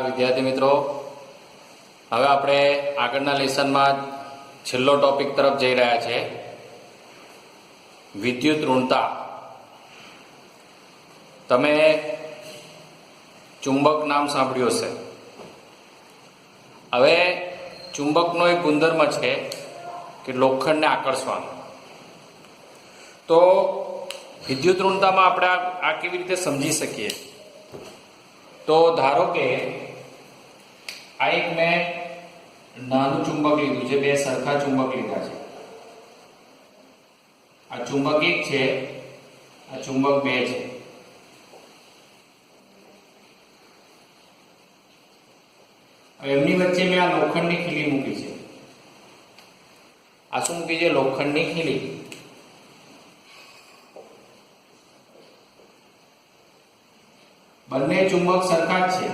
વિદ્યાર્થી મિત્રો, હવે આપણે આગળના લેસનમાં છેલ્લો ટોપિક તરફ જઈ રહ્યા છે, વિદ્યુત ઋણતા. તમે ચુંબક નામ સાંભળ્યું હશે. હવે ચુંબકનો એક ગુણધર્મ છે કે લોખંડને આકર્ષવાનો. તો વિદ્યુત ઋણતામાં આપણે આ કેવી રીતે સમજી શકીએ? તો ધારો કે આ એક મેં નાનું ચુંબક લીધું છે, બે સરખા ચુંબક લીધા છે. આ ચુંબક 1 છે, આ ચુંબક 2 છે. એમની વચ્ચે મેં આ લોખંડની ખીલી મૂકી છે. આ શું મૂકી છે? લોખંડની ખીલી. બંને ચુંબક સરખા જ છે,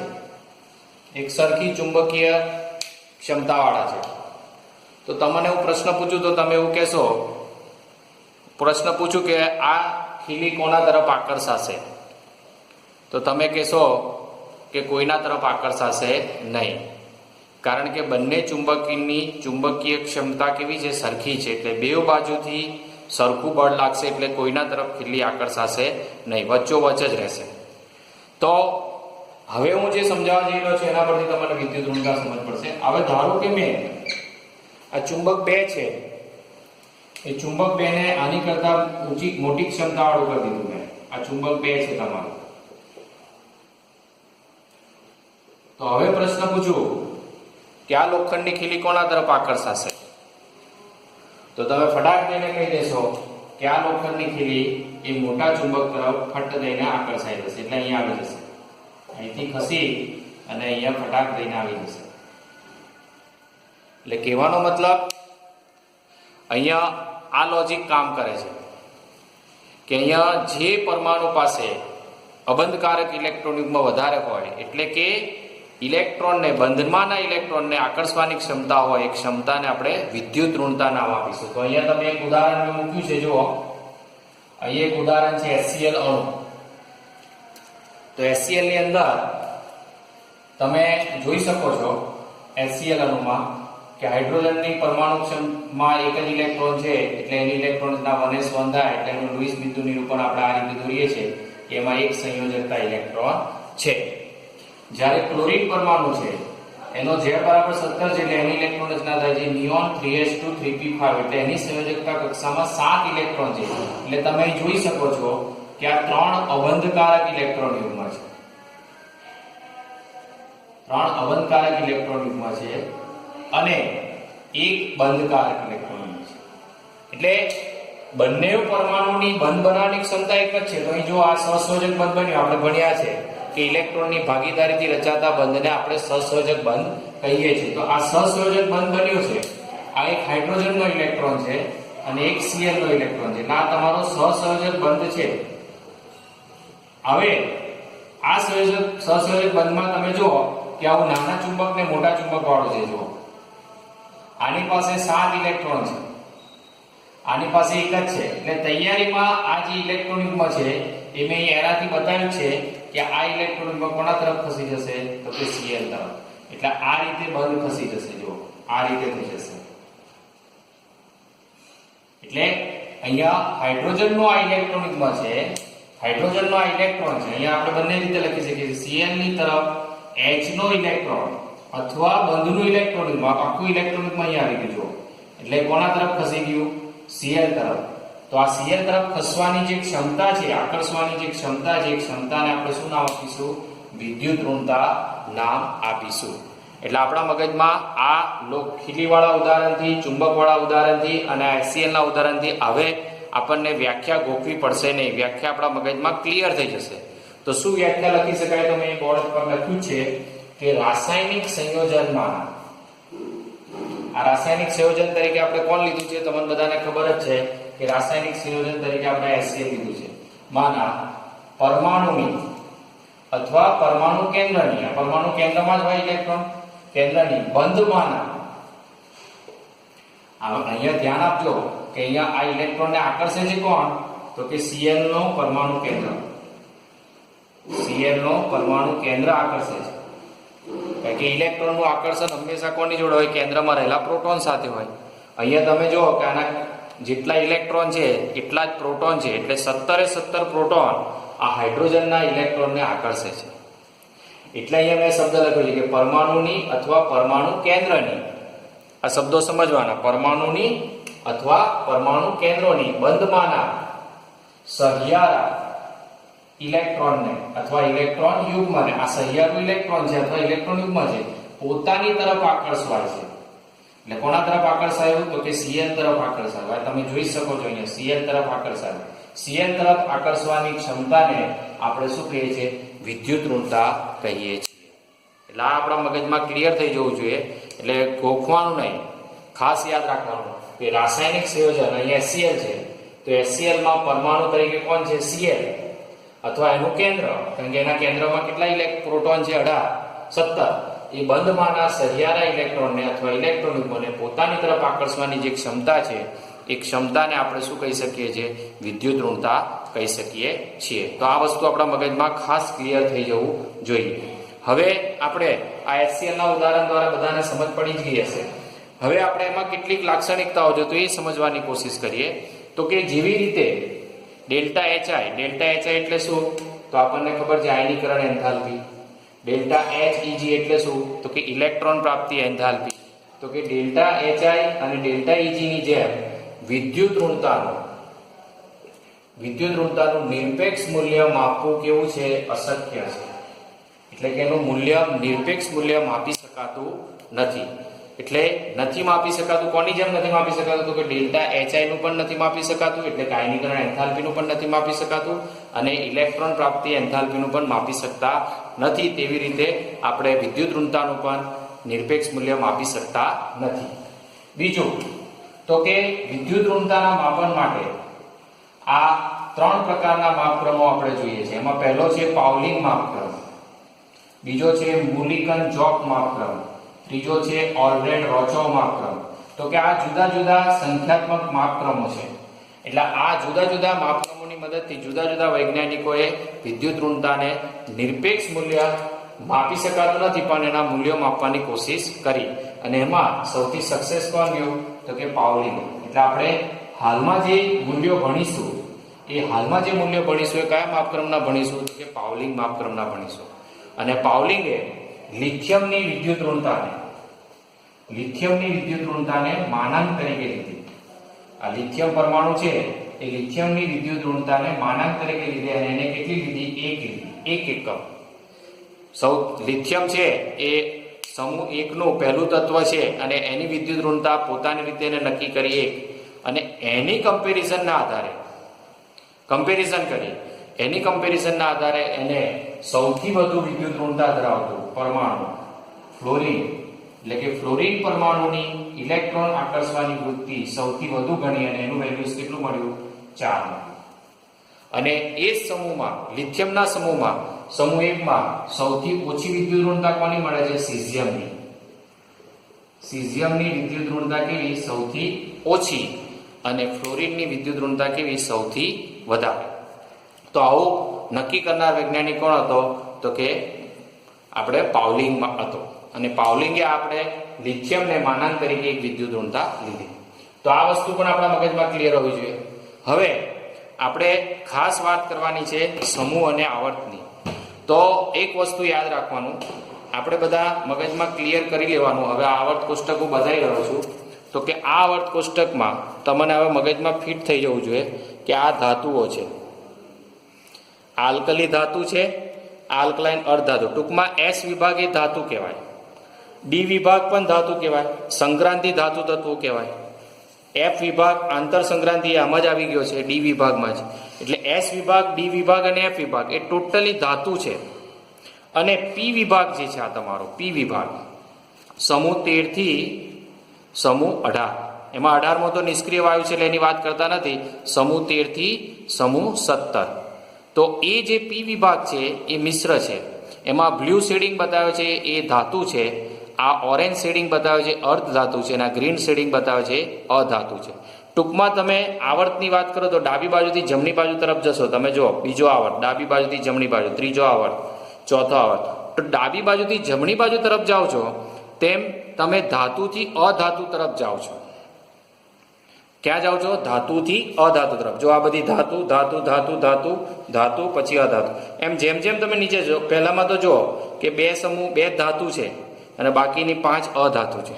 એક સરખી ચુંબકીય ક્ષમતાવાળા છે. તો તમને હું પ્રશ્ન પૂછું તો તમે એવું કહેશો, પ્રશ્ન પૂછું કે આ ખીલી કોના તરફ આકર્ષાશે? તો તમે કહેશો કે કોઈના તરફ આકર્ષાશે નહીં, કારણ કે બંને ચુંબકની ચુંબકીય ક્ષમતા કેવી છે? સરખી છે. એટલે બે બાજુથી સરખું બળ લાગશે, એટલે કોઈના તરફ ખીલી આકર્ષાશે નહીં, વચ્ચોવચ્ચ જ રહેશે. તો હવે હું જે સમજાવવા જઈ રહ્યો છું એના પરથી તમને વિદ્યુત ઋણતા સમજ પડશે. હવે ધારો કે મેં આ ચુંબક 2 છે, એ ચુંબક 2 ને આની કરતા મોટી ક્ષમતા વાળું કરી દીધું મેં. આ ચુંબક 2 છે તમારું. તો હવે પ્રશ્ન પૂછું કે આ લોખંડની ખીલી કોના તરફ આકર્ષાશે? તો તમે ફટાક દઈને કહી દેશો કે આ લોખંડની ખીલી એ મોટા ચુંબક તરફ ફટ દઈને આકર્ષાઈ જશે, એટલે અહીંયા આવી જશે. અહીંથી ખસી અને અહીંયા ફટાક દઈને આવી જશે. એટલે કહેવાનો મતલબ અહીંયા આ લોજિક કામ કરે છે કે અહીંયા જે પરમાણુ પાસે અબંધકારક ઇલેક્ટ્રોન યુગ્મ વધારે હોય, એટલે કે ઇલેક્ટ્રોનને, બંધમાંના ઇલેક્ટ્રોનને આકર્ષવાની ક્ષમતા હોય, એ ક્ષમતાને આપણે વિદ્યુત ઋણતા નામ આપીશું. તો અહીંયા તમે એક ઉદાહરણ મેં મૂક્યું છે, જુઓ. અહીંયા એક ઉદાહરણ છે HCl અણુ. તો HCl ની અંદર તમે જોઈ શકો છો HCl અણુમાં કે હાઇડ્રોજનની પરમાણુમાં એક જ ઇલેક્ટ્રોન છે, એટલે એની ઇલેક્ટ્રોનના 1s1 થાય, એટલે એનું લુઈસ બિંદુ નિરૂપણ આપણે આ રીતે દોરીએ છીએ કે એમાં એક સંયોજકતા ઇલેક્ટ્રોન છે. જ્યારે ક્લોરીન પરમાણુ છે એનો Z બરાબર 17 છે, એટલે એની ઇલેક્ટ્રોન રચના થાય છે નિયોન 3s2 3p5, એટલે એની સંયોજકતા કક્ષામાં 7 ઇલેક્ટ્રોન છે. એટલે તમે જોઈ શકો છો કે આ 3 અબંધકારક ઇલેક્ટ્રોન યુગ્મ છે. 3 અબંધકારક ઇલેક્ટ્રોન યુગ્મ છે અને એક બંધકારક ઇલેક્ટ્રોન યુગ્મ છે. એટલે બંને પરમાણુની બંધ બનાવવાની ક્ષમતા એક જ છે. તો અહીં જો આ સહસંયોજક બંધ બન્યું, આપણે ભણ્યા છે કે ઇલેક્ટ્રોનની ભાગીદારીથી રચાતા બંધને આપણે સહસંયોજક બંધ કહીએ છીએ. તો આ સહસંયોજક બંધ બન્યો છે. આ એક હાઇડ્રોજનનો ઇલેક્ટ્રોન છે અને એક Cl નો ઇલેક્ટ્રોન છે. આ તમારો સહસંયોજક બંધ છે. હવે આ સહસંયોજક બંધમાં તમે જુઓ કે આવું નાના ચુંબક ને મોટા ચુંબક વાળું છે. જુઓ, આની પાસે 7 ઇલેક્ટ્રોન છે, આની પાસે એક જ છે. એટલે તૈયારીમાં આ જે ઇલેક્ટ્રોન યુગ્મ છે એ મેં એનાથી બતાવ્યું છે કે આ ઇલેક્ટ્રોન યુગ્મ કોના તરફ ખસી જશે? તો કે Cl તરફ. એટલે આ રીતે બંધ ખસી જશે. જુઓ, આ રીતે થઈ જશે. એટલે અહીંયા હાઇડ્રોજનનો આ ઇલેક્ટ્રોન યુગ્મ છે, હાઇડ્રોજનનો આ ઇલેક્ટ્રોન છે. અહીંયા આપણે બંને રીતે લખી શકીએ છીએ. Cl ની તરફ H નો ઇલેક્ટ્રોન અથવા બંધનું ઇલેક્ટ્રોન યુગ્મ, આખું ઇલેક્ટ્રોન યુગ્મ અહીંયા આવી ગયું. એટલે કોના તરફ ખસી ગયું? Cl તરફ. તો આ Cl તરફ ખસવાની જે ક્ષમતા છે, આકર્ષવાની જે ક્ષમતા છે, એ ક્ષમતાને આપણે શું નામ આપીશું? વિદ્યુત ઋણતા નામ આપીશું. એટલે આપણા મગજમાં આ ખીલીવાળા ઉદાહરણથી, ચુંબકવાળા ઉદાહરણથી અને HCl ના ઉદાહરણથી હવે આપણને વ્યાખ્યા ગોખવી પડશે નહીં. વ્યાખ્યા આપણા મગજમાં ક્લિયર થઈ જશે. તો શું વ્યાખ્યા લખી શકાય? તો મેં બોર્ડ પર લખ્યું છે કે રાસાયણિક સંયોજનમાં, આ રાસાયણિક સંયોજન તરીકે આપણે કોણ લીધું છે? તમને બધાને ખબર જ છે કે રાસાયણિક સંયોજન તરીકે આપણે HCl લીધું છે. માના પરમાણુની અથવા પરમાણુ કેન્દ્રની, આ પરમાણુ કેન્દ્રમાં જ હોય ઇલેક્ટ્રોન, કેન્દ્રની બંધમાંના, અહીંયા ધ્યાન આપજો કે અહીંયા આ ઇલેક્ટ્રોનને આકર્ષે છે કોણ? તો કે Cl નો પરમાણુ કેન્દ્ર. Cl નો પરમાણુ કેન્દ્ર આકર્ષે છે. હોય કે ઇલેક્ટ્રોનનું આકર્ષણ હંમેશા કોની જોડે હોય? કેન્દ્રમાં રહેલા પ્રોટોન સાથે હોય. અહીંયા તમે જુઓ કે આના જેટલા ઇલેક્ટ્રોન છે એટલા જ પ્રોટોન છે, એટલે 17 પ્રોટોન આ હાઇડ્રોજનના ઇલેક્ટ્રોનને આકર્ષે છે. એટલે અહીંયા મેં શબ્દ લખ્યો છે કે પરમાણુની અથવા પરમાણુ કેન્દ્રની. આ શબ્દો સમજવાના. પરમાણુની અથવા પરમાણુ કેન્દ્રોની બંધમાંના સહિયારા ઇલેક્ટ્રોનને અથવા ઇલેક્ટ્રોન યુગ્મને, આ સહિયારું ઇલેક્ટ્રોન છે અથવા ઇલેક્ટ્રોન યુગ્મ છે, પોતાની તરફ આકર્ષવાય છે. એટલે કોના તરફ આકર્ષાયું? તો કે Cl તરફ આકર્ષાયું. તમે જોઈ શકો છો અહીંયા Cl તરફ આકર્ષાયું. Cl તરફ આકર્ષવાની ક્ષમતાને આપણે શું કહીએ છીએ? વિદ્યુત ઋણતા કહીએ છીએ. એટલે આ આપણા મગજમાં ક્લિયર થઈ જવું જોઈએ. એટલે ગોખવાનું નહીં, ખાસ યાદ રાખવાનું કે રાસાયણિક સંયોજન અહીંયા HCl છે, તો HCl માં પરમાણુ તરીકે કોણ છે? Cl અથવા એનું કેન્દ્ર, કારણ કે એના કેન્દ્રમાં કેટલા પ્રોટોન છે? 17. એ બંધમાંના સહિયારા ઇલેક્ટ્રોનને અથવા ઇલેક્ટ્રોન યુગ્મને પોતાની તરફ આકર્ષવાની જે ક્ષમતા છે એ ક્ષમતાને આપણે શું કહી શકીએ છીએ? વિદ્યુત ઋણતા કહી શકીએ છીએ. તો આ વસ્તુ આપણા મગજમાં ખાસ ક્લિયર થઈ જવું જોઈએ. હવે આપણે આ HCl ના ઉદાહરણ દ્વારા બધાને સમજ પડી જ ગઈ હશે. હવે આપણે એમાં કેટલીક લાક્ષણિકતાઓ છે તો એ સમજવાની કોશિશ કરીએ. તો કે જેવી રીતે ડેલ્ટા HI એટલે શું? તો આપણને ખબર છે આયનીકરણ એન્થાલ્પી. ડેલ્ટા HEG એટલે શું? તો કે ઇલેક્ટ્રોન પ્રાપ્તિ એન્થાલ્પી. તો કે ડેલ્ટા HI અને ડેલ્ટા EG ની જેમ વિદ્યુત ઋણતાનું નિરપેક્ષ મૂલ્ય માપવું કેવું છે? અશક્ય છે. એટલે કે એનું નિરપેક્ષ મૂલ્ય માપી શકાતું નથી. એટલે નથી માપી શકાતું. કોની જેમ નથી માપી શકાતું? તો કે ડેલ્ટા HI નું પણ નથી માપી શકાતું, એટલે કે આયનીકરણ એન્થાલ્પીનું પણ નથી માપી શકાતું, અને ઇલેક્ટ્રોન પ્રાપ્તિ એન્થાલ્પીનું પણ માપી શકતા નથી. તેવી રીતે આપણે વિદ્યુત ઋણતાનું પણ નિરપેક્ષ મૂલ્ય માપી શકતા નથી. બીજું તો કે વિદ્યુત ઋણતાના માપન માટે આ 3 પ્રકારના માપક્રમો આપણે જોઈએ છે. એમાં પહેલો છે પાઉલિંગ માપક્રમ, બીજો છે મુલિકન-જોક માપક્રમ, ત્રીજો છે ઓર્લેન્ડ-રોચોવ માપક્રમ. તો કે આ જુદા જુદા સંખ્યાત્મક માપક્રમો છે. એટલે આ જુદા જુદા માપક્રમોની મદદથી જુદા જુદા વૈજ્ઞાનિકોએ વિદ્યુત ઋણતાને નિરપેક્ષ મૂલ્ય માપી શકાતું નથી પણ એના મૂલ્યો માપવાની કોશિશ કરી, અને એમાં સૌથી સક્સેસ કોણ ગયું? તો કે પાઉલિંગ. એટલે આપણે હાલમાં જે મૂલ્યો ભણીશું એ કયા માપક્રમના ભણીશું? તો કે પાઉલિંગ માપક્રમના ભણીશું. અને પાઉલિંગે લિથિયમની વિદ્યુત ઋણતાને માનાંક તરીકે લીધી. આ લિથિયમ પરમાણુ છે એ લિથિયમની વિદ્યુત ઋણતાને માનાંક તરીકે લીધી, અને એને કેટલી લીધી? 1 એકમ. લિથિયમ છે એ સમૂહ 1 નું પહેલું તત્વ છે, અને એની વિદ્યુત ઋણતા પોતાની રીતે એને નક્કી કરી 1, અને એની કમ્પેરિઝનના આધારે એને સૌથી વધુ વિદ્યુત ઋણતા ધરાવતું પરમાણુ ફ્લોરિન, એટલે કે ફ્લોરિન પરમાણુની ઇલેક્ટ્રોન આકર્ષવાની વૃત્તિ સૌથી વધુ ગણી, અને એનું વેલ્યુ કેટલું મળ્યું? 4. અને એ જ સમૂહમાં, લિથિયમના સમૂહમાં, સમૂહ 1 માં સૌથી ઓછી વિદ્યુત ઋણતા કોની મળે છે? સિઝિયમની વિદ્યુત ઋણતા કેવી? સૌથી ઓછી. અને ફ્લોરિનની વિદ્યુત ઋણતા કેવી? સૌથી વધારે. તો આવું નક્કી કરનાર વૈજ્ઞાનિક કોણ હતો? તો કે આપણે પાઉલિંગમાં હતો. અને પાઉલિંગે આપણે લિથિયમને માનાંક તરીકે એક વિદ્યુત ઋણતા લીધી. તો આ વસ્તુ પણ આપણા મગજમાં ક્લિયર હોવી જોઈએ. હવે આપણે ખાસ વાત કરવાની છે સમૂહ અને આવર્તની. તો એક વસ્તુ યાદ રાખવાનું, આપણે બધા મગજમાં ક્લિયર કરી લેવાનું. હવે આવર્ત કોષ્ટક હું બતાવી રહ્યો છું. તો કે આ આવર્ત કોષ્ટકમાં તમને હવે મગજમાં ફિટ થઈ જવું જોઈએ કે આ ધાતુઓ છે. આલ્કલી ધાતુ છે, આલ્કલાઇન અર્ધધાતુ. ટૂંકમાં S વિભાગ એ ધાતુ કહેવાય, D વિભાગ પણ ધાતુ કહેવાય, સંક્રાંતિ ધાતુ તત્વો કહેવાય. F વિભાગ આંતર સંક્રાંતિ આમ જ આવી ગયો છે, D વિભાગમાં જ. એટલે S વિભાગ, D વિભાગ અને F વિભાગ એ ટોટલી ધાતુ છે. અને P વિભાગ જે છે, આ તમારો P વિભાગ સમૂહ 13 થી સમૂહ 18, એમાં 18માં તો નિષ્ક્રિય વાયુ છે એટલે એની વાત કરતા નથી. સમૂહ 13 થી સમૂહ 17. તો એ જે P વિભાગ છે એ મિશ્ર છે. એમાં બ્લુ શેડિંગ બતાવે છે એ ધાતુ છે, આ ઓરેન્જ શેડિંગ બતાવે છે અર્ધ ધાતુ છે, અને આ ગ્રીન શેડિંગ બતાવે છે અધાતુ છે. ટૂંકમાં તમે આવર્તની વાત કરો તો ડાબી બાજુથી જમણી બાજુ તરફ જશો, તમે જો બીજો આવર્ત, ડાબી બાજુથી જમણી બાજુ ત્રીજો આવર્ત, ચોથો આવર્ત. તો ડાબી બાજુથી જમણી બાજુ તરફ જાઓ છો તેમ તમે ધાતુથી અધાતુ તરફ જાઓ છો. ક્યાં જાઓ છો? ધાતુથી અધાતુ તરફ. જો આ બધી ધાતુ ધાતુ ધાતુ ધાતુ ધાતુ પછી અધાતુ, એમ જેમ જેમ તમે નીચે જો પહેલામાં તો જુઓ કે બે સમૂહ, બે ધાતુ છે અને બાકીની 5 અધાતુ છે.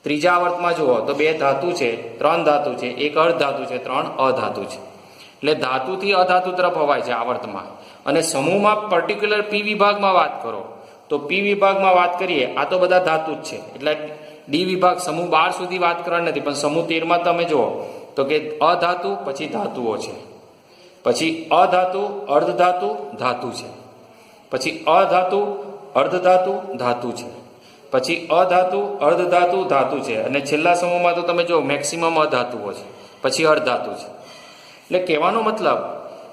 ત્રીજા આવર્તમાં જુઓ તો 2 ધાતુ છે, 3 ધાતુ છે, 1 અર્ધ ધાતુ છે, 3 અધાતુ છે. એટલે ધાતુથી અધાતુ તરફ હવાય છે આવર્તમાં. અને સમૂહમાં પર્ટિક્યુલર પી વિભાગમાં વાત કરો તો પી વિભાગમાં વાત કરીએ, આ તો બધા ધાતુ જ છે એટલે ડી વિભાગ સમૂહ 12 સુધી વાત કરવાની નથી, પણ સમૂહ 13માં તમે જુઓ તો કે અધાતુ પછી ધાતુઓ છે, પછી અધાતુ અર્ધધાતુ ધાતુ છે, પછી અધાતુ અર્ધધાતુ ધાતુ છે, પછી અધાતુ અર્ધધાતુ ધાતુ છે, અને છેલ્લા સમૂહમાં તો તમે જો મેક્સિમમ અધાતુઓ છે, પછી અર્ધધાતુ છે. એટલે કહેવાનો મતલબ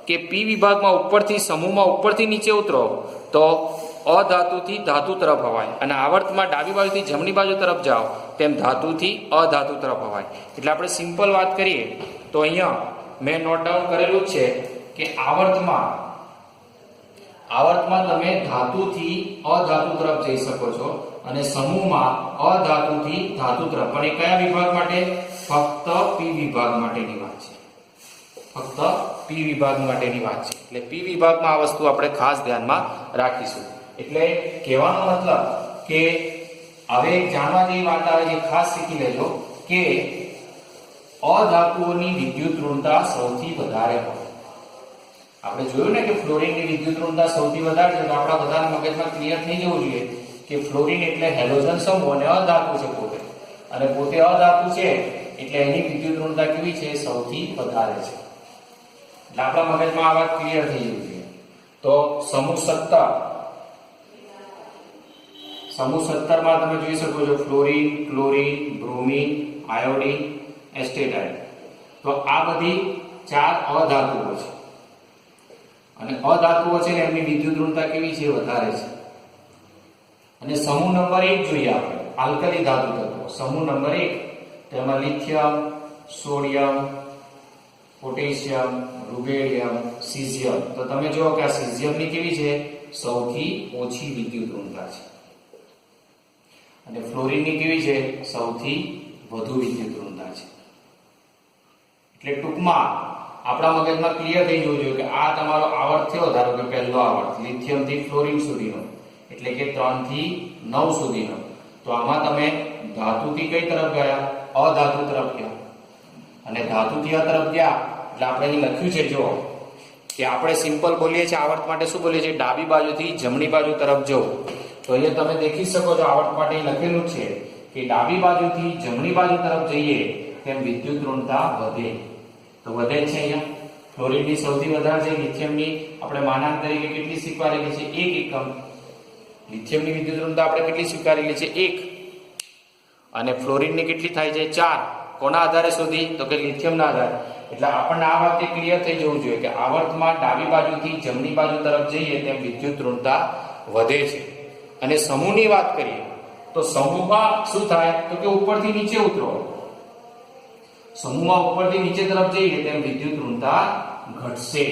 કે પી વિભાગમાં ઉપરથી સમૂહમાં ઉપરથી નીચે ઉતરો તો અધાતુથી ધાતુ તરફ હવાય, અને આવર્તમાં ડાબી બાજુથી જમણી બાજુ તરફ જાઓ તેમ ધાતુથી અધાતુ તરફ હવાય. એટલે આપણે સિમ્પલ વાત કરીએ તો અહીંયા મેં નોટ ડાઉન કરેલું જ છે કે આવર્તમાં તમે ધાતુથી અધાતુ તરફ જઈ શકો છો અને સમૂહમાં અધાતુથી ધાતુ તરફ. પણ એ કયા વિભાગ માટે? ફક્ત પી વિભાગ માટેની વાત છે. ફક્ત પી વિભાગ માટેની વાત છે. એટલે પી વિભાગમાં આ વસ્તુ આપણે ખાસ ધ્યાનમાં રાખીશું. એટલે કહેવાનો મતલબ કે હવે જાણવા જેવી વાત આવે છે, ખાસ શીખી લેજો કે અધાતુઓની વિદ્યુત ઋણતા સૌથી વધારે હોય. આપણે જોયું ને કે ફ્લોરિનની વિદ્યુત ઋણતા સૌથી વધારે છે, તો આપણા બધાના મગજમાં ક્લિયર થઈ જવું જોઈએ કે ફ્લોરિન એટલે હેલોજન સમૂહ અને અધાતુ છે પોતે, અને પોતે અધાતુ છે એટલે એની વિદ્યુત ઋણતા કેવી છે? સૌથી વધારે છે. એટલે આપણા મગજમાં આ વાત ક્લિયર થઈ જવી જોઈએ. તો સમૂહ 17 માં તમે જોઈ શકો છો ફ્લોરિન, ક્લોરિન, બ્રોમિન, આયોડિન, એસ્ટેટાઇન. તો આ બધી 4 અધાતુઓ છે અને અધાતુઓ છે ને એમની વિદ્યુત ઋણતા કેવી છે? વધારે છે. અને સમૂહ નંબર 1 જોઈએ આપણે આલ્કલી ધાતુ તત્વો. સમૂહ નંબર 1 તેમાં લિથિયમ, સોડિયમ, પોટેશિયમ, રુબેડિયમ, સીઝિયમ. તો તમે જુઓ કે આ સીઝિયમની કેવી છે? સૌથી ઓછી વિદ્યુત ઋણતા છે. અને ફ્લોરિનની કેવી છે? સૌથી વધુ વિદ્યુત ઋણતા છે. એટલે ટૂંકમાં આપણા મગજમાં ક્લિયર થઈ જવું જોઈએ કે આ તમારો આવર્ત થયો, ધારો કે પહેલો આવર્ત લિથિયમ થી ફ્લોરિન સુધીનો, એટલે કે 3 થી 9 સુધીનો. તો આમાં તમે ધાતુથી કઈ તરફ ગયા? અધાતુ તરફ ગયા. અને ધાતુથી આ તરફ ગયા એટલે આપણે અહીં લખ્યું છે જો કે આપણે સિમ્પલ બોલીએ છીએ આવર્ત માટે શું બોલીએ છીએ? ડાબી બાજુથી જમણી બાજુ તરફ જવું. તો અહીંયા તમે દેખી શકો છો આવર્ત માટે લખેલું છે કે ડાબી બાજુથી જમણી બાજુ તરફ જઈએ તેમ વિદ્યુત ઋણતા વધે. તો વધે છે અહીંયા. ફ્લોરિનની સૌથી વધારે છે, લિથિયમની આપણે માનાંક તરીકે કેટલી સ્વીકારેલી છે? 1 એકમ. લિથિયમની વિદ્યુત ઋણતા આપણે કેટલી સ્વીકારેલી છે? 1. અને ફ્લોરિનની કેટલી થાય છે? 4. કોના આધારે શોધી? તો કે લિથિયમના આધારે. એટલે આપણને આ વાતે ક્લિયર થઈ જવું જોઈએ કે આવર્તમાં ડાબી બાજુથી જમણી બાજુ તરફ જઈએ તેમ વિદ્યુત ઋણતા વધે છે. અને સમૂહની વાત કરીએ તો સમૂહમાં શું થાય? તો કે ઉપરથી નીચે ઉતરો. સમૂહમાં ઉપરથી નીચે તરફ જઈએ તેમ વિદ્યુત ઋણતા ઘટશે.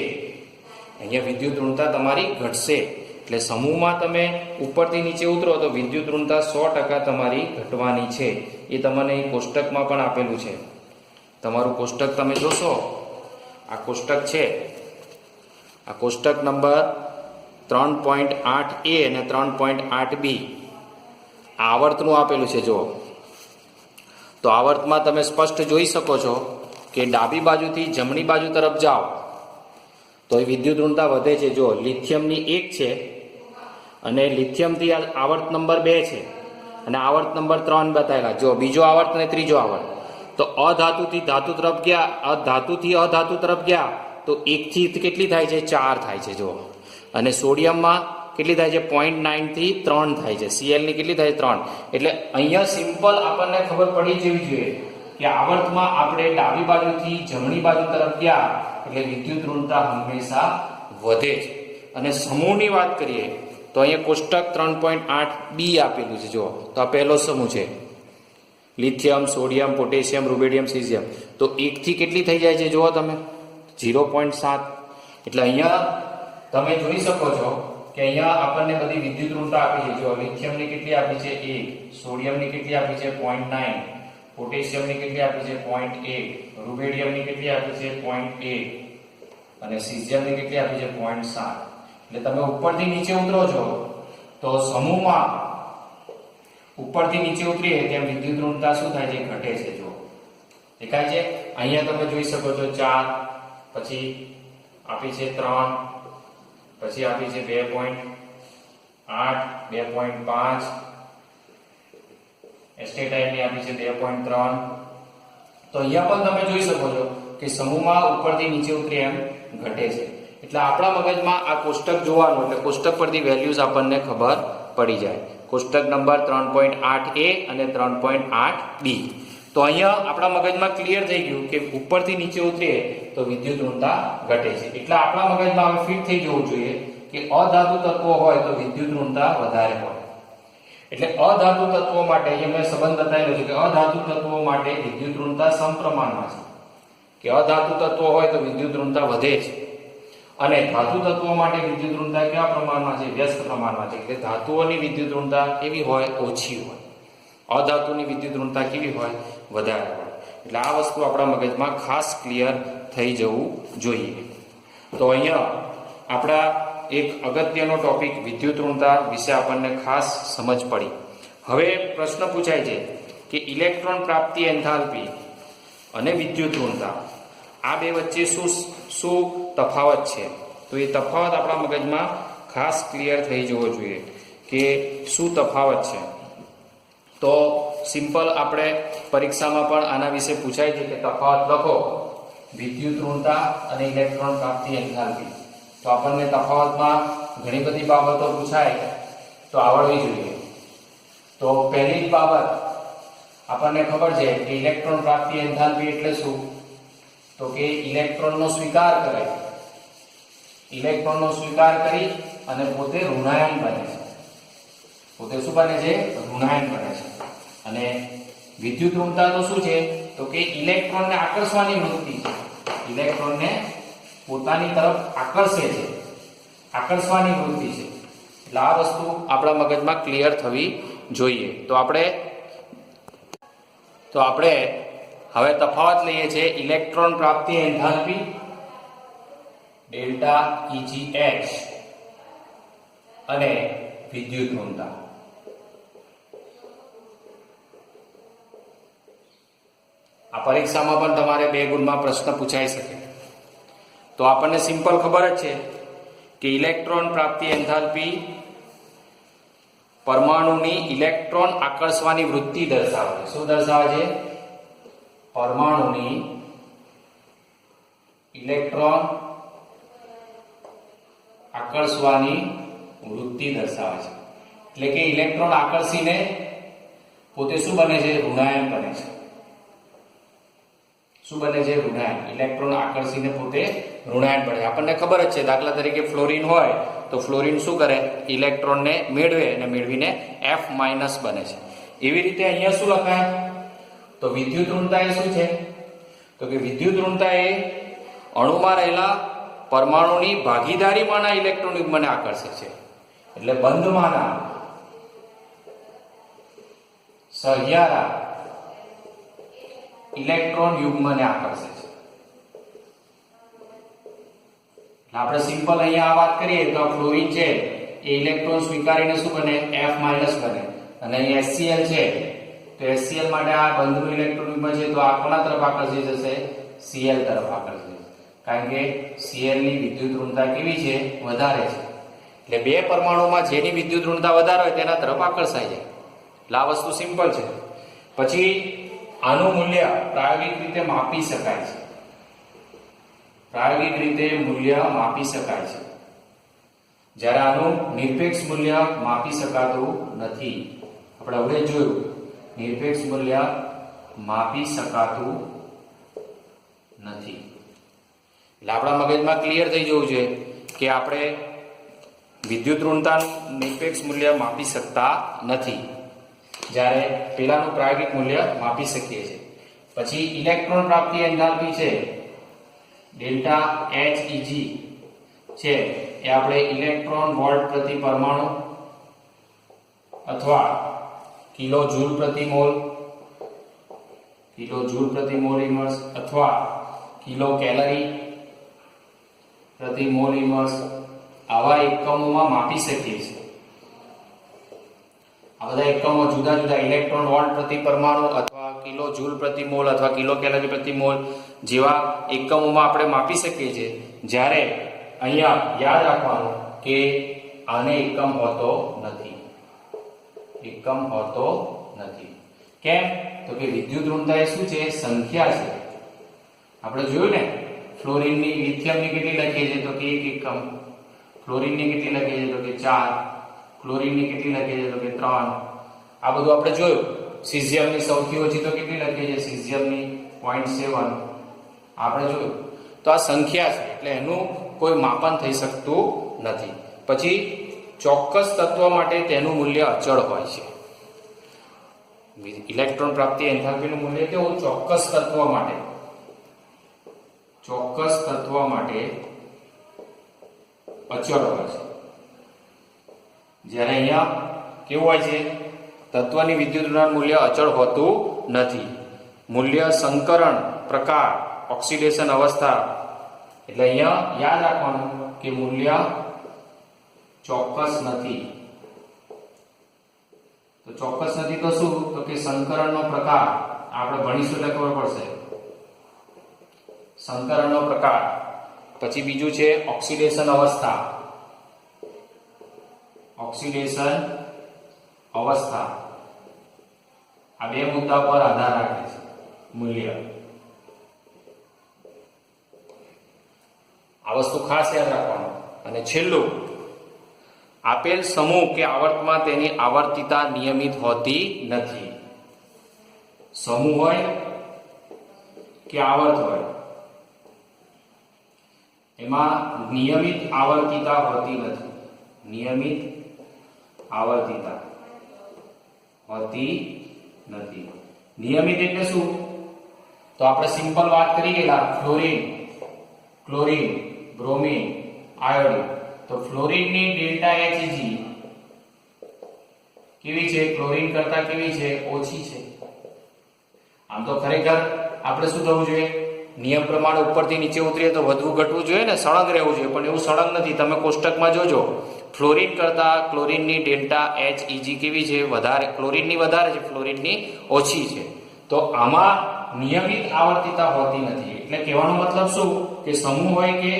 અહીંયા વિદ્યુત ઋણતા તમારી ઘટશે. એટલે સમૂહમાં તમે ઉપરથી નીચે ઉતરો તો વિદ્યુત ઋણતા 100% તમારી ઘટવાની છે. એ તમને કોષ્ટકમાં પણ આપેલું છે. તમારું કોષ્ટક તમે જોશો, આ કોષ્ટક છે, આ કોષ્ટક નંબર 3.8a અને 3.8b આવર્તનું આપેલું છે. જો તો આવર્તમાં તમે સ્પષ્ટ જોઈ શકો છો કે ડાબી બાજુથી જમણી બાજુ તરફ જાઓ તો એ વિદ્યુત ઋણતા વધે છે. જો લિથિયમની 1 છે અને લિથિયમથી આવર્ત નંબર 2 છે અને આવર્ત નંબર 3 બતાવેલા. જો બીજો આવર્ત અને ત્રીજો આવર્ત. તો અધાતુથી ધાતુ તરફ ગયા, ધાતુથી અધાતુ તરફ ગયા તો 1 થી કેટલી થાય છે? 4 થાય છે. જો અને સોડિયમમાં કેટલી થાય છે? 0.9 થી 3 થાય છે. Cl ની કેટલી થાય? 3. એટલે અહીંયા સિમ્પલ આપણને ખબર પડી જવી જોઈએ કે આવર્તમાં આપણે ડાબી બાજુથી જમણી બાજુ તરફ ગયા એટલે વિદ્યુત ઋણતા હંમેશા વધે છે. અને સમૂહની વાત કરીએ તો અહીંયા કોષ્ટક 3.8b આપેલું છે. જો તો આ પહેલો સમૂહ છે, લિથિયમ, સોડિયમ, પોટેશિયમ, રુબેડિયમ, સીઝિયમ. તો 1 થી કેટલી થઈ જાય છે? જુઓ તમે 0.7. એટલે અહીંયા તમે જોઈ શકો છો કે અહીંયા આપણને બધી વિદ્યુત ઋણતા આપી છે. જો લિથિયમની કેટલી આપી છે 1, સોડિયમની કેટલી આપી છે 0.9, પોટેશિયમની કેટલી આપી છે 0.1, રૂબેડિયમની કેટલી આપી છે 0.1 અને સીઝિયમની કેટલી આપી છે 0.7. એટલે તમે ઉપરથી નીચે ઉતરો છો તો સમૂહમાં ઉપરથી નીચે ઉતરીએ તેમ વિદ્યુત ઋણતા શું થાય છે? ઘટે છે. જો દેખાય છે અહીંયા તમે જોઈ શકો છો 4, પછી આપી છે 3, પછી આપી છે 2.8, 2.5, એસ્ટેટાઇનની આપી છે 2.3. તો અહીંયા પણ તમે જોઈ શકો છો કે સમૂહમાં ઉપરથી નીચે ઉતરી એમ ઘટે છે. એટલે આપણા મગજમાં આ કોષ્ટક જોવાનું એટલે કોષ્ટક પરથી વેલ્યુઝ આપણને ખબર પડી જાય. કોષ્ટક નંબર 3.8a અને 3.8b. તો અહીંયા આપણા મગજમાં ક્લિયર થઈ ગયું કે ઉપરથી નીચે ઉતરીએ તો વિદ્યુત ઋણતા ઘટે છે. એટલે આપણા મગજમાં હવે ફિટ થઈ જવું જોઈએ કે અધાતુ તત્વો હોય તો વિદ્યુત ઋણતા વધારે હોય. એટલે અધાતુ તત્વો માટે અહીંયા મેં સંબંધ બતાવેલો છે કે અધાતુ તત્વો માટે વિદ્યુત ઋણતા સમપ્રમાણમાં છે. કે અધાતુ તત્વો હોય તો વિદ્યુત ઋણતા વધે છે અને ધાતુ તત્વો માટે વિદ્યુત ઋણતા કયા પ્રમાણમાં છે? વ્યસ્ત પ્રમાણમાં છે. એટલે ધાતુઓની વિદ્યુત ઋણતા કેવી હોય? ઓછી હોય. અધાતુની વિદ્યુત ઋણતા કેવી હોય? વધારે હોય. એટલે આ વસ્તુ આપણા મગજમાં ખાસ ક્લિયર થઈ જવું જોઈએ. તો અહીંયા આપણા એક અગત્યનો ટોપિક વિદ્યુત ઋણતા વિશે આપણને ખાસ સમજ પડી. હવે પ્રશ્ન પૂછાય છે કે ઇલેક્ટ્રોન પ્રાપ્તિ એન્થાલ્પી અને વિદ્યુત ઋણતા આ બે વચ્ચે શું તફાવત છે? તો એ તફાવત આપણા મગજમાં ખાસ ક્લિયર થઈ જવો જોઈએ કે શું તફાવત છે. તો સિમ્પલ આપણે પરીક્ષામાં પણ આના વિશે પૂછાય છે કે તફાવત લખો વિદ્યુત ઋણતા અને ઇલેક્ટ્રોન પ્રાપ્તિ એન્થાલ્પી. તો આપણને તફાવતમાં ઘણી બધી બાબતો પૂછાય તો આવડવી જોઈએ. તો પહેલી જ બાબત આપણને ખબર છે કે ઇલેક્ટ્રોન પ્રાપ્તિ એન્થાલ્પી એટલે શું? તો કે ઇલેક્ટ્રોનનો સ્વીકાર કરે, ઇલેક્ટ્રોનનો સ્વીકાર કરી અને પોતે ઋણાયન બને છે. પોતે શું બને છે? ઋણાયન બને છે. અને વિદ્યુત ઋણતા તો શું છે? તો કે ઇલેક્ટ્રોનને આકર્ષવાની વૃત્તિ છે. ઇલેક્ટ્રોનને પોતાની તરફ આકર્ષે છે, આકર્ષવાની વૃત્તિ છે. એટલે આ વસ્તુ આપણા મગજમાં ક્લિયર થવી જોઈએ. તો આપણે હવે તફાવત લઈએ છીએ ઇલેક્ટ્રોન પ્રાપ્તિ એન્થાલ્પી ડેલ્ટા EgH અને વિદ્યુત ઋણતા. આ પરીક્ષામાં પણ તમારે 2 ગુણમાં પ્રશ્ન પૂછાઈ શકે. તો આપણને સિમ્પલ ખબર જ છે કે ઇલેક્ટ્રોન પ્રાપ્તિ એન્થાલ્પી પરમાણુની ઇલેક્ટ્રોન આકર્ષવાની વૃત્તિ દર્શાવે છે. શું દર્શાવે છે? પરમાણુની ઇલેક્ટ્રોન આકર્ષવાની વૃત્તિ દર્શાવે છે. એટલે કે ઇલેક્ટ્રોન આકર્ષીને પોતે શું બને છે? ઋણાયન બને છે. શું બને છે? ઋણાયન. ઇલેક્ટ્રોન આકર્ષીને પોતે ઋણાયન બને. આપણને ખબર જ છે દાખલા તરીકે ફ્લોરિન હોય તો ફ્લોરિન શું કરે? ઇલેક્ટ્રોનને મેળવે અને મેળવીને F- બને છે. એવી રીતે અહીંયા શું લખાય? તો વિદ્યુત ઋણતા એ શું છે? તો કે વિદ્યુત ઋણતા એ અણુમાં રહેલા પરમાણુની ભાગીદારીમાંના ઇલેક્ટ્રોન યુગ્મને આકર્ષે છે. એટલે બંધમાંના સહિયારા ઇલેક્ટ્રોન યુગ્મને આકર્ષે છે. આપણે સિમ્પલ અહીંયા આ વાત કરીએ તો ફ્લોરિન છે એ ઇલેક્ટ્રોન સ્વીકારીને શું બને? F- બને. અને અહીં HCl છે તો HCl માટે આ બંધનું ઇલેક્ટ્રોન યુગ્મ છે તો આ કોના તરફ આકર્ષી જશે? Cl તરફ આકર્ષી જશે. કારણ કે Cl ની વિદ્યુત ઋણતા કેવી છે? વધારે છે. એટલે બે પરમાણુમાં જેની વિદ્યુત ઋણતા વધારે હોય તેના તરફ આકર્ષાય જાય. એટલે આ વસ્તુ સિમ્પલ છે. પછી આનું મૂલ્ય પ્રાયોગિક રીતે માપી શકાય છે. પ્રાયોગિક રીતે મૂલ્ય માપી શકાય છે. જ્યારે આનું નિરપેક્ષ મૂલ્ય માપી શકાતું નથી. આપણે હવે જોયું નિરપેક્ષ મૂલ્ય માપી શકાતું નથી. એટલે આપણા મગજમાં ક્લિયર થઈ જવું જોઈએ કે આપણે વિદ્યુત ઋણતાનું નિરપેક્ષ મૂલ્ય માપી શકતા નથી. જ્યારે પેલાનું પ્રાયોગિક મૂલ્ય માપી શકીએ છીએ. પછી ઇલેક્ટ્રોન પ્રાપ્તિ એન્થાલ્પી છે ડેલ્ટા Heg છે એ આપણે ઇલેક્ટ્રોન વોલ્ટ પ્રતિ પરમાણુ અથવા કિલો જૂલ પ્રતિ મોલ, કિલો જૂલ પ્રતિ મોલ ઇન્વર્સ અથવા કિલો કેલરી પ્રતિ મોલ ઇન્વર્સ આવા એકમોમાં માપી શકીએ છીએ. આ બધા એકમો જુદા જુદા ઇલેક્ટ્રોન વોલ્ટ પ્રતિ પરમાણુ અથવા કિલો જૂલ પ્રતિ મોલ અથવા કિલો કેલરી પ્રતિ મોલ જેવા એકમોમાં આપણે માપી શકીએ છીએ. જ્યારે અહીંયા યાદ રાખવાનું કે આને એકમ હોતો નથી, એકમ હોતો નથી. કેમ? તો કે વિદ્યુત ઋણતા એ શું છે? સંખ્યા છે. આપણે જોયું ને ફ્લોરિનની લિથિયમની કેટલી લખીએ છીએ તો કે 1 એકમ, ફ્લોરિનની કેટલી લખીએ છીએ તો કે 4, ક્લોરીનની કેટલી લખીએ છીએ તો કે 3. આ બધું આપણે જોયું. સીઝિયમની સૌથી ઓછી તો કેટલી લખીએ છીએ? સીઝિયમની 0.7 આપણે જોયું. તો આ સંખ્યા છે એટલે એનું કોઈ માપન થઈ શકતું નથી. પછી ચોક્કસ તત્વ માટે તેનું મૂલ્ય અચળ હોય છે. ઇલેક્ટ્રોન પ્રાપ્તિ એન્થાલ્પીનું મૂલ્ય કેવું? ચોક્કસ તત્વ માટે, ચોક્કસ તત્વ માટે અચળ હોય છે. જ્યારે અહીંયા કેવું હોય છે? તત્વની વિદ્યુત ઋણ મૂલ્ય અચળ હોતું નથી. મૂલ્ય સંકરણ પ્રકાર, ઓક્સિડેશન અવસ્થા, એટલે અહીંયા યાદ રાખવાનું કે મૂલ્ય ચોક્કસ નથી. તો ચોક્કસ નથી તો શું? તો કે સંકરણનો પ્રકાર આપણે ભણીશું એટલે ખબર પડશે. સંકરણનો પ્રકાર. પછી બીજું છે ઓક્સિડેશન અવસ્થા, ઓક્સિડેશન અવસ્થા. આ બે મુદ્દા પર આધાર રાખે છે મૂલ્ય. આ વસ્તુ ખાસ યાદ રાખવાનું. અને છેલ્લું, આપેલ સમૂહ કે આવર્તમાં તેની આવર્તિતા નિયમિત હોતી નથી. સમૂહ હોય કે આવર્ત હોય એમાં નિયમિત આવર્તિતા હોતી નથી. નિયમિત આવર્તિતા હોતી નથી. નિયમિત એટલે શું? તો આપણે સિમ્પલ વાત કરી ગયેલા ફ્લોરિન, ક્લોરીન, બ્રોમિન, આયોડિન. તો ફ્લોરિનની ડેલ્ટા Hg કેવી છે? ક્લોરીન કરતા કેવી છે? ઓછી છે. આમ તો ખરેખર આપણે શું થવું જોઈએ? નિયમ પ્રમાણે ઉપરથી નીચે ઉતરીએ તો વધવું ઘટવું જોઈએ ને, સળંગ રહેવું જોઈએ. પણ એવું સળંગ નથી. તમે કોષ્ટકમાં જોજો, ફ્લોરિન કરતા ક્લોરીનની ડેલ્ટા Heg કેવી છે? વધારે. ક્લોરીનની વધારે છે, ફ્લોરિનની ઓછી છે. તો આમાં નિયમિત આવર્તિતા હોતી નથી. એટલે કહેવાનો મતલબ શું? કે સમૂહ હોય કે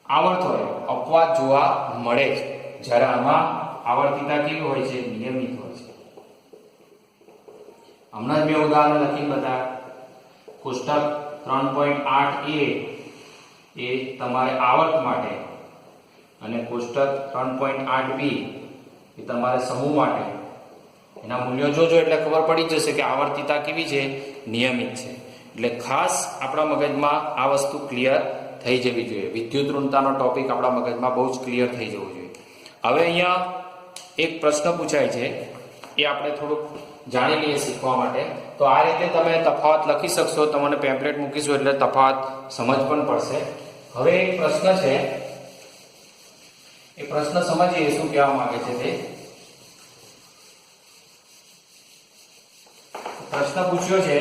આવર્ત હોય, અપવાદ જોવા મળે છે. જ્યારે આમાં આવર્તિતા કેવી હોય છે? નિયમિત હોય છે. હમણાં જ મેં ઉદાહરણ લખીને બતાવ્યા. કોષ્ટક 3.8a એ તમારે આવર્ત માટે અને કોષ્ટક 3.8b એ તમારે સમૂહ માટે. એના મૂલ્યો જોજો એટલે ખબર પડી જશે કે આવર્તિતા કેવી છે? નિયમિત છે. એટલે ખાસ આપણા મગજમાં આ વસ્તુ ક્લિયર થઈ જવી જોઈએ. વિદ્યુત ઋણતાનો ટોપિક આપણા મગજમાં બહુ જ ક્લિયર થઈ જવો જોઈએ. હવે અહીંયા એક પ્રશ્ન પૂછાય છે, એ આપણે થોડુંક જાણી લઈએ શીખવા માટે. તો આ રીતે તમે તફાવત લખી શકશો. તમને પેમ્પલેટ મૂકીશું એટલે તફાવત સમજ પણ પડશે. હવે એક પ્રશ્ન છે, એ પ્રશ્ન સમજીએ શું કહેવા માંગે છે તે. પ્રશ્ન પૂછ્યો છે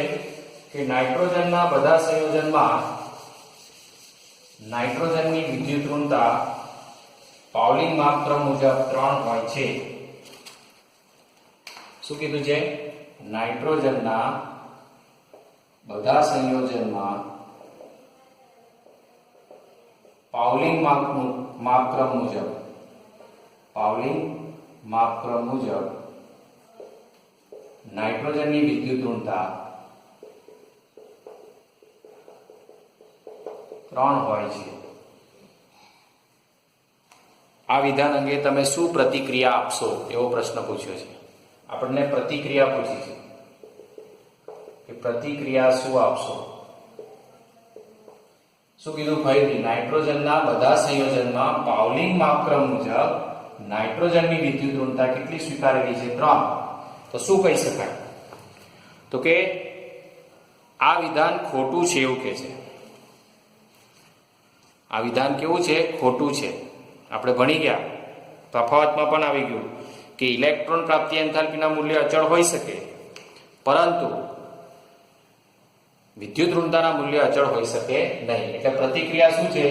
કે નાઇટ્રોજનના બધા સંયોજનમાં નાઇટ્રોજનની વિદ્યુત ઋણતા પાઉલિંગ માપક્રમ મુજબ 3 હોય છે. શું કીધું છે? નાઇટ્રોજનના બધા સંયોજનમાં પાઉલિંગ માપક્રમ મુજબ, પાઉલિંગ માપક્રમ મુજબ નાઇટ્રોજનની વિદ્યુત ઋણતા 3 હોય છે. આ વિધાન અંગે તમે શું પ્રતિક્રિયા આપશો? એવો પ્રશ્ન પૂછ્યો છે. આપણને પ્રતિક્રિયા પૂછી છે કે પ્રતિક્રિયા શું આપશો? શું કીધું? ફરીથી, નાઇટ્રોજનના બધા સંયોજનમાં પાઉલિંગ માપક્રમ મુજબ નાઇટ્રોજનની વિદ્યુત ઋણતા કેટલી સ્વીકારેલી છે? 3. તો શું કહી શકાય? તો કે આ વિધાન ખોટું છે એવું કહે છે. આ વિધાન કેવું છે? ખોટું છે. આપણે ભણી ગયા, તફાવતમાં પણ આવી ગયું કે ઇલેક્ટ્રોન પ્રાપ્તિ એન્થાલ્પીના મૂલ્ય અચળ હોઈ શકે, પરંતુ વિદ્યુત ઋણતાના મૂલ્ય અચળ હોઈ શકે નહીં. એટલે પ્રતિક્રિયા શું છે?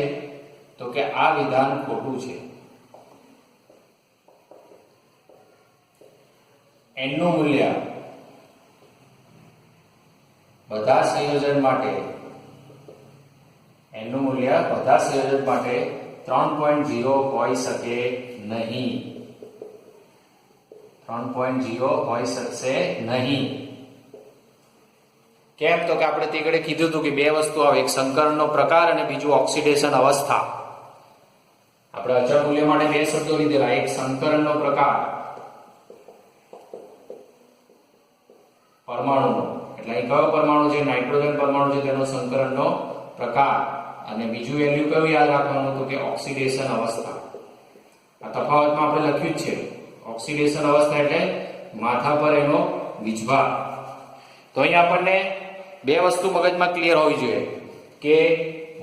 તો કે આ વિધાન ખોટું છે. n નું મૂલ્ય બધા સંયોજન માટે n નું મૂલ્ય બધા સંયોજન માટે 3.0 હોઈ શકે નહીં. 3.0 હોઈ શકશે નહીં. કેમ? તો કે આપણે તે ઘડે કીધું હતું કે બે વસ્તુ આવે, એક સંકરણનો પ્રકાર અને બીજું ઓક્સિડેશન અવસ્થા. આપણે અચળ મૂલ્ય માટે બે શબ્દો લીધેલા, એક સંકરણનો પ્રકાર પરમાણુનો, એટલે અહીં કયો પરમાણુ છે? નાઇટ્રોજન પરમાણુ છે, તેનો સંકરણનો પ્રકાર, અને બીજું વેલ્યુ કયું યાદ રાખવાનું? તો કે ઓક્સિડેશન અવસ્થા. આ તફાવતમાં આપણે લખ્યું જ છે. ઓક્સિડેશન અવસ્થા એટલે માથા પર એનો વીજભાર. તો અહીં આપણને બે વસ્તુ મગજમાં ક્લિયર હોવી જોઈએ કે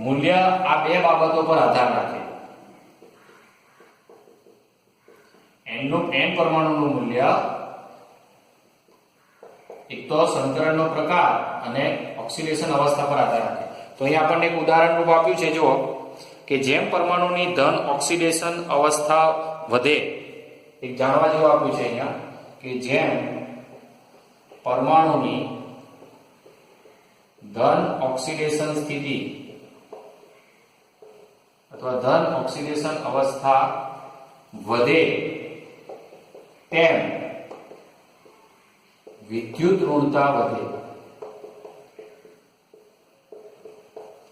મૂલ્ય આ બે બાબતો પર આધાર રાખે. n પરમાણુનું મૂલ્ય એક તો સંકરણનો પ્રકાર અને ઓક્સિડેશન અવસ્થા પર આધાર રાખે. તો અહીં આપણને એક ઉદાહરણ રૂપ આપ્યું છે, જુઓ કે જેમ પરમાણુની ધન ઓક્સિડેશન અવસ્થા વધે, એક જાણવા જેવું આપ્યું છે અહીંયા કે જેમ પરમાણુની ધન ઓક્સિડેશન સ્થિતિ અથવા ધન ઓક્સિડેશન અવસ્થા વધે તેમ વિદ્યુત ઋણતા વધે.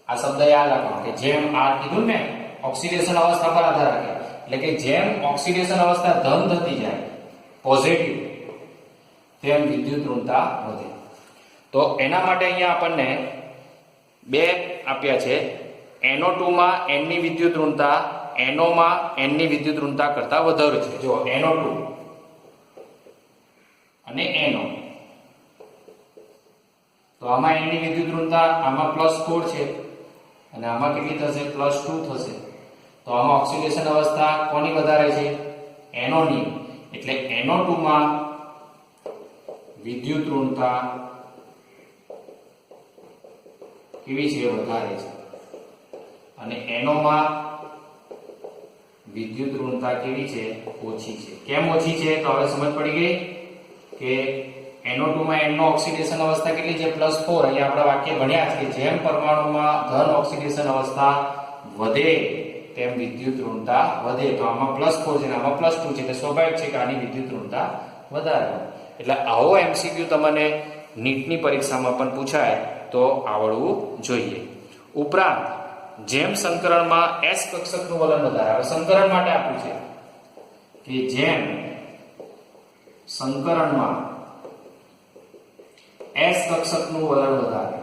આ શબ્દ યાદ રાખો કે જેમ આ કીધું ને ઓક્સિડેશન અવસ્થા પર આધાર રાખે, એટલે કે જેમ ઓક્સિડેશન અવસ્થા ધન થતી જાય પોઝિટિવ, તેમ વિદ્યુત ઋણતા વધે. તો એના માટે અહીંયા આપણને બે આપ્યા છે. NO2 માં n ની વિદ્યુત ઋણતા NO માં n ની વિદ્યુત ઋણતા કરતા વધારે છે. જો NO2 અને NO, તો આમાં n ની વિદ્યુત ઋણતા આમાં +4 છે અને આમાં કેટલી થશે? +2 થશે. તો આમાં ઓક્સિડેશન અવસ્થા કોની વધારે છે? NO ની. એટલે NO2 માં વિદ્યુત ઋણતા કેવી છે? વધારે છે. અને NO માં વિદ્યુત ઋણતા કેવી છે? ઓછી છે. કેમ ઓછી છે? તો હવે સમજ પડી ગઈ કે NO2 માં n નો ઓક્સિડેશન અવસ્થા કેટલી છે? +4. અહીંયા આપણે વાક્ય ભણ્યા છે કે જેમ પરમાણુમાં ધન ઓક્સિડેશન અવસ્થા વધે તેમ વિદ્યુત ઋણતા વધે. તો આમાં +4 છે અને આમાં +2 છે, એટલે સ્વાભાવિક છે કે આની વિદ્યુત ઋણતા વધારે. એટલે આવો MCQ તમને નીટની પરીક્ષામાં પણ પૂછાય તો આવડવું જોઈએ. ઉપરાંત જેમ સંકરણમાં S કક્ષકનું વલણ વધારે, હવે સંકરણ માટે આપ્યું છે કે જેમ સંકરણમાં S કક્ષકનું વલણ વધારે,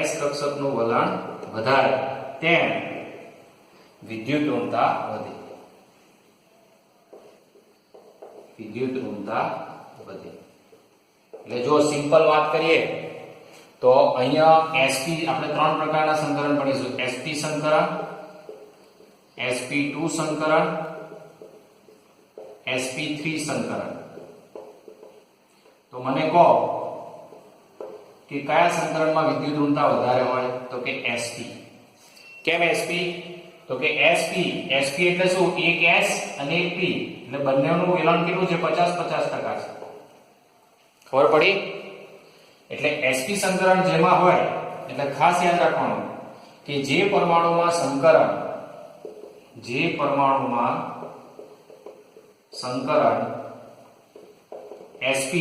S કક્ષકનું વલણ વધારે તેમ વિદ્યુત ઋણતા વધે. વિદ્યુત ઋણતા વધે. એટલે જો સિમ્પલ વાત કરીએ તો અહીંયા sp આપણે ત્રણ પ્રકારના સંકરણ ભણીશું. sp સંકરણ, sp2 સંકરણ, sp3 સંકરણ. તો મને કહો કે કયા સંકરણમાં વિદ્યુત ઋણતા વધારે હોય? તો કે sp. કેમ sp? તો કે sp એટલે શું? એક s અને એક p, એટલે બંનેનું વેલણ કેટલું છે? 50-50% છે. ખબર પડી? એટલે sp સંકરણ જેમાં હોય એટલે ખાસ યાદ રાખવાનું કે જે પરમાણુમાં સંકરણ sp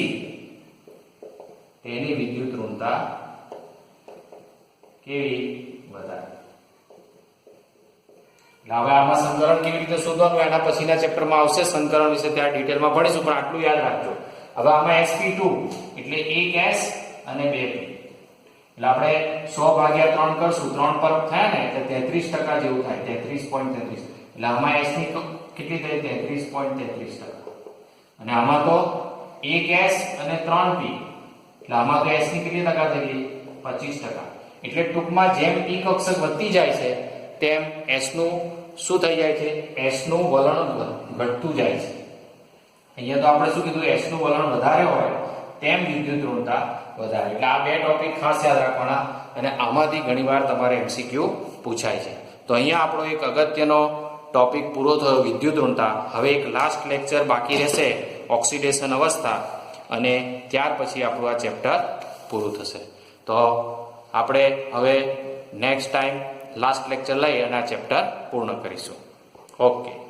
તેની વિદ્યુત ઋણતા કેવી? વધારે. એટલે હવે આમાં સંકરણ કેવી રીતે શોધવાનું એના પછીના ચેપ્ટરમાં આવશે. સંકરણ વિશે ત્યાં ડિટેલમાં ભણીશું, પણ આટલું યાદ રાખજો. હવે આમાં sp2 એટલે એક s અને 2p, એટલે આપણે 100/3 કરશું, 3 પર થાય ને એટલે 33% જેવું થાય, 33.33. એટલે આમાં s ની કેટલી થઈ? 33.33%. અને આમાં તો 1s અને 3p, એટલે આમાં તો s ની કેટલી ટકા થઈ? 25%. એટલે ટૂંકમાં જેમ ટી કક્ષક વધતી જાય છે તેમ S નું શું થઈ જાય છે? S નું વલણ ઘટતું જાય છે. અહીંયા તો આપણે શું કીધું? S નું વલણ વધારે હોય તેમ વિદ્યુત ઋણતા વધારે. એટલે આ બે ટોપિક ખાસ યાદ રાખવાના અને આમાંથી ઘણીવાર તમારે MCQ પૂછાય છે. તો અહીંયા આપણો એક અગત્યનો ટોપિક પૂરો થયો, વિદ્યુત ઋણતા. હવે એક લાસ્ટ લેક્ચર બાકી રહેશે, ઓક્સિડેશન અવસ્થા, અને ત્યાર પછી આપણું આ ચેપ્ટર પૂરું થશે. તો આપણે હવે નેક્સ્ટ ટાઈમ લાસ્ટ લેક્ચર લઈ અને આ ચેપ્ટર પૂર્ણ કરીશું. ઓકે.